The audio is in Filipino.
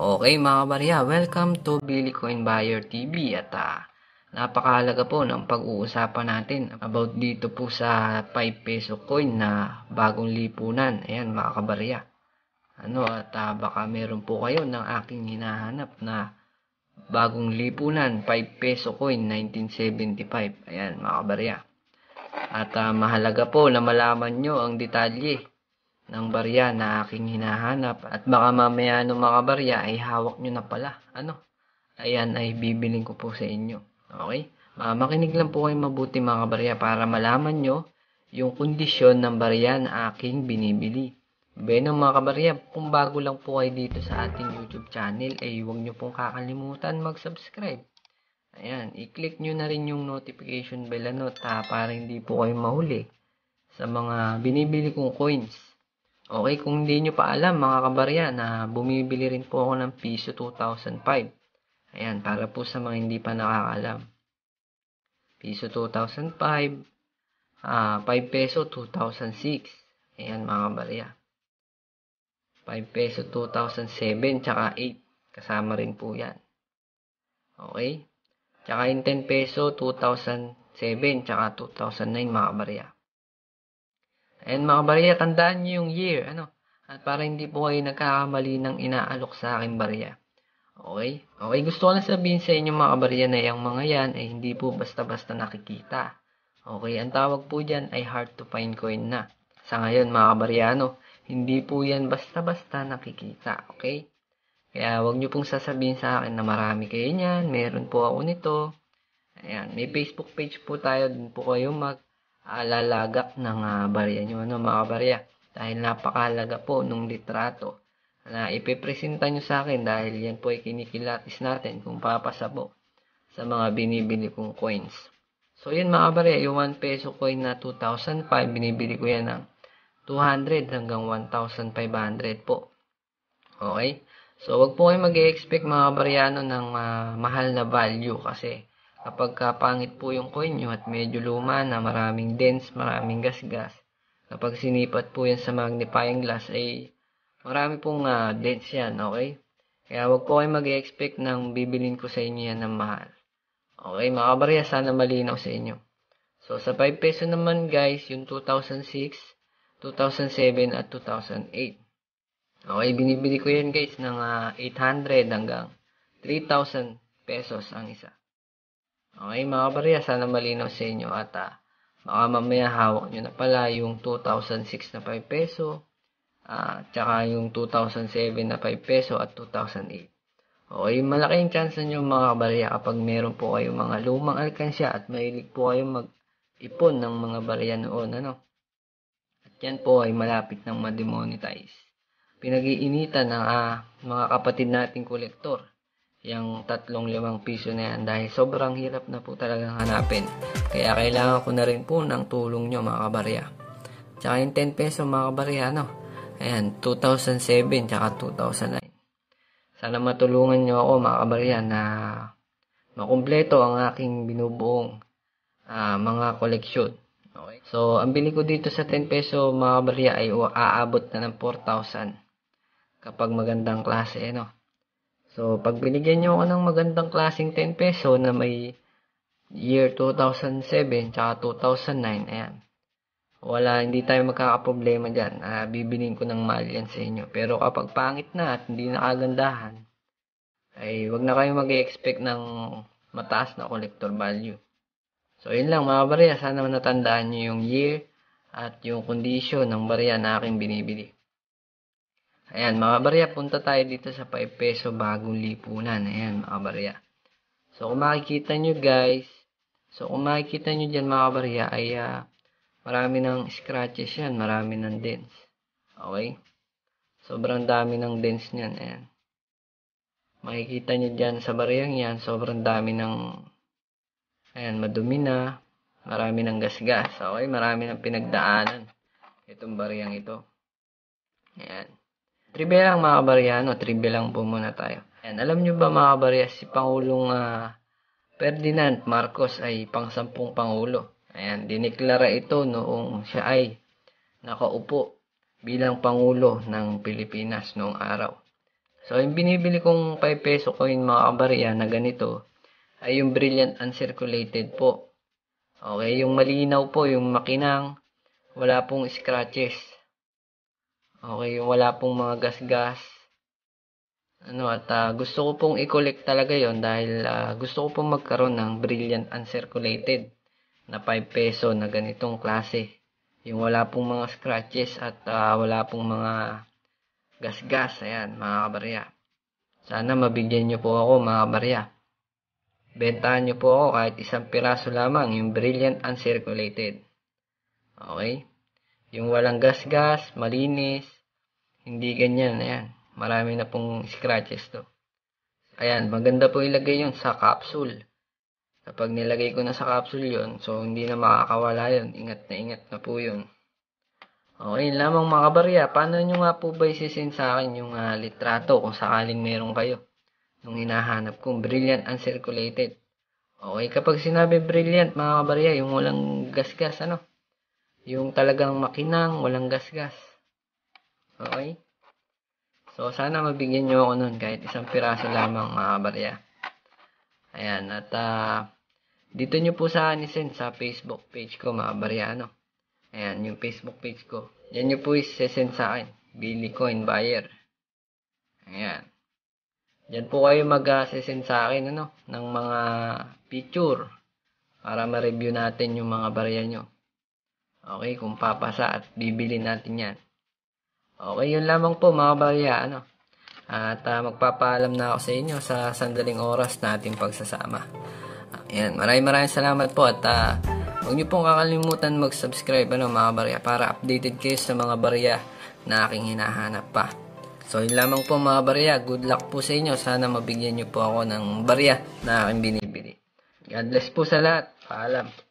Okay mga kabarya, welcome to Billy Coin Buyer TV at napakahalaga po ng pag-uusapan natin about dito po sa 5 peso coin na bagong lipunan. Ayan mga kabarya. Baka meron po kayo ng aking hinahanap na bagong lipunan 5 peso coin 1975. Ayan mga kabarya. At mahalaga po na malaman nyo ang detalye ng barya na aking hinahanap at baka mamaya mga barya ay hawak nyo na pala. Ayan ay bibiling ko po sa inyo. Okay? Makinig lang po kayo mabuti mga barya para malaman nyo yung kondisyon ng barya na aking binibili. Bueno mga kabarya, kung bago lang po kayo dito sa ating YouTube channel ay huwag nyo pong kakalimutan mag-subscribe. Ayan, i-click nyo na rin yung notification bell para hindi po kayo mahuli sa mga binibili kong coins. Okay, kung hindi nyo pa alam mga kabarya na bumibili rin po ako ng piso 2005. Ayan, para po sa mga hindi pa nakakaalam. Piso 2005, 5 peso 2006. Ayan mga kabarya. 5 peso 2007, tsaka 8. Kasama rin po yan. Okay? Tsaka yung 10 peso 2007, tsaka 2009 mga kabarya. And mga barya, tandaan nyo yung year, at para hindi po kayo nagkakamali ng inaalok sa aking barya. Okay? Okay, gusto ko lang sabihin sa inyo mga barya na yung mga yan ay hindi po basta-basta nakikita. Okay, ang tawag po dyan ay hard to find coin na. Sa ngayon mga barya, hindi po yan basta-basta nakikita. Okay? Kaya wag nyo pong sasabihin sa akin na marami kayo niyan, meron po ako nito. Ayan, may Facebook page po tayo, dun po kayo lalagak ng barya nyo, mga barya. Dahil napakahalaga po nung litrato na ipipresenta nyo sa akin dahil yan po ay kinikilatis natin kung papasa po sa mga binibili kong coins. So yun mga barya, yung 1 peso coin na 2005, binibili ko yan ng 200 hanggang 1,500 po. Okay? So wag po kayo mag-expect mga barya ng mahal na value kasi kapag pangit po yung coin nyo at medyo luma na, maraming dents, maraming gasgas, kapag sinipat po yan sa magnifying glass ay marami pong dents yan, okay? Kaya wag po kayo mag-expect ng bibilin ko sa inyo yan ng mahal. Okay, mga kabarya, sana malinaw sa inyo. So sa 5 peso naman guys, yung 2006, 2007 at 2008. Okay, binibili ko yan guys ng 800 hanggang 3,000 pesos ang isa. Okay mga kabarya, sana malinaw sa inyo at baka mamaya hawak nyo na pala yung 2006 na 5 peso, tsaka yung 2007 na 5 peso at 2008. Okay, malaking chance nyo mga kabarya kapag meron po kayo mga lumang alkansya at mahilig po kayo mag-ipon ng mga barya noon, At yan po ay malapit ng ma-demonetize. Pinag-iinitan ng mga kapatid nating kolektor yung 3-5 piso na yan dahil sobrang hirap na po talagang hanapin. Kaya kailangan ko na rin po ng tulong nyo mga kabarya. Tsaka yung 10 peso mga kabarya, Ayan, 2007 tsaka 2009. Sana matulungan nyo ako mga kabarya na makumpleto ang aking binubuong mga koleksyon. Okay. So, ang bili ko dito sa 10 peso mga kabarya ay aabot na ng 4,000 kapag magandang klase, So, pag binigyan nyo ako ng magandang klaseng 10 peso na may year 2007 tsaka 2009, ayan. Hindi tayo magkakaproblema dyan. Bibilin ko ng mahal yan sa inyo. Pero kapag pangit na at hindi nakagandahan, ay wag na kayo mag-expect ng mataas na collector value. So, yun lang mga barya. Sana natandaan nyo yung year at yung condition ng barya na aking binibili. Ayan, mga barya, punta tayo dito sa 5 peso bagong lipunan. Ayan, mga barya. So, kung makikita nyo dyan, mga barya, ay marami ng scratches yan. Marami ng dents. Okay? Sobrang dami ng dents niyan. Ayan. Makikita nyo dyan sa baryang yan, sobrang dami ng, madumi na. Marami ng gasgas. Okay? Marami ng pinagdaanan itong baryang ito. Ayan. Trivia lang mga kabarya, trivia lang po muna tayo. Ayan, alam nyo ba mga kabarya, si Pangulong Ferdinand Marcos ay pang-10 Pangulo. Ayan, diniklara ito noong siya ay nakaupo bilang Pangulo ng Pilipinas noong araw. So, yung binibili kong 5 peso coin mga kabarya na ganito ay yung Brilliant Uncirculated po. Okay, yung malinaw po, yung makinang, wala pong scratches. Okay, yung wala pong mga gas-gas. Gusto ko pong i-collect talaga yon dahil gusto ko pong magkaroon ng Brilliant Uncirculated na 5 peso na ganitong klase. Yung wala pong mga scratches at wala pong mga gas-gas. Ayan, mga kabarya. Sana mabigyan nyo po ako, mga kabarya. Bentahan nyo po ako kahit isang piraso lamang, yung Brilliant Uncirculated. Okay? Yung walang gas-gas, malinis, hindi ganyan. Ayan, marami na pong scratches to. Ayan, maganda po ilagay yun sa capsule. Kapag nilagay ko na sa capsule yun, so hindi na makakawala yun. Ingat na po yun. Okay, lamang mga kabarya, paano nyo nga po ba isisend sa akin yung litrato kung sakaling meron kayo nung hinahanap kong Brilliant Uncirculated? Okay, kapag sinabi Brilliant mga kabarya, yung walang gas-gas, yung talagang makinang, walang gas-gas. Okay? So, sana mabigyan nyo ako nun kahit isang piraso lamang mga kabarya. Ayan, at dito nyo po sa akin isend sa Facebook page ko mga kabarya, Ayan, yung Facebook page ko. Yan nyo po isesend sa akin. Billy Coin Buyer. Ayan. Diyan po kayo mag-sesend sa akin, ng mga picture para ma-review natin yung mga barya nyo. Okay, kung papasa at bibili natin yan. Okay, yun lamang po mga barya, At magpapaalam na ako sa inyo sa sandaling oras na ating pagsasama. Ayan, maraming salamat po at huwag niyo pong kakalimutan mag-subscribe mga barya para updated kayo sa mga barya na aking hinahanap pa. So yun lamang po mga barya, good luck po sa inyo. Sana mabigyan niyo po ako ng barya na aking binibili. God bless po sa lahat. Paalam.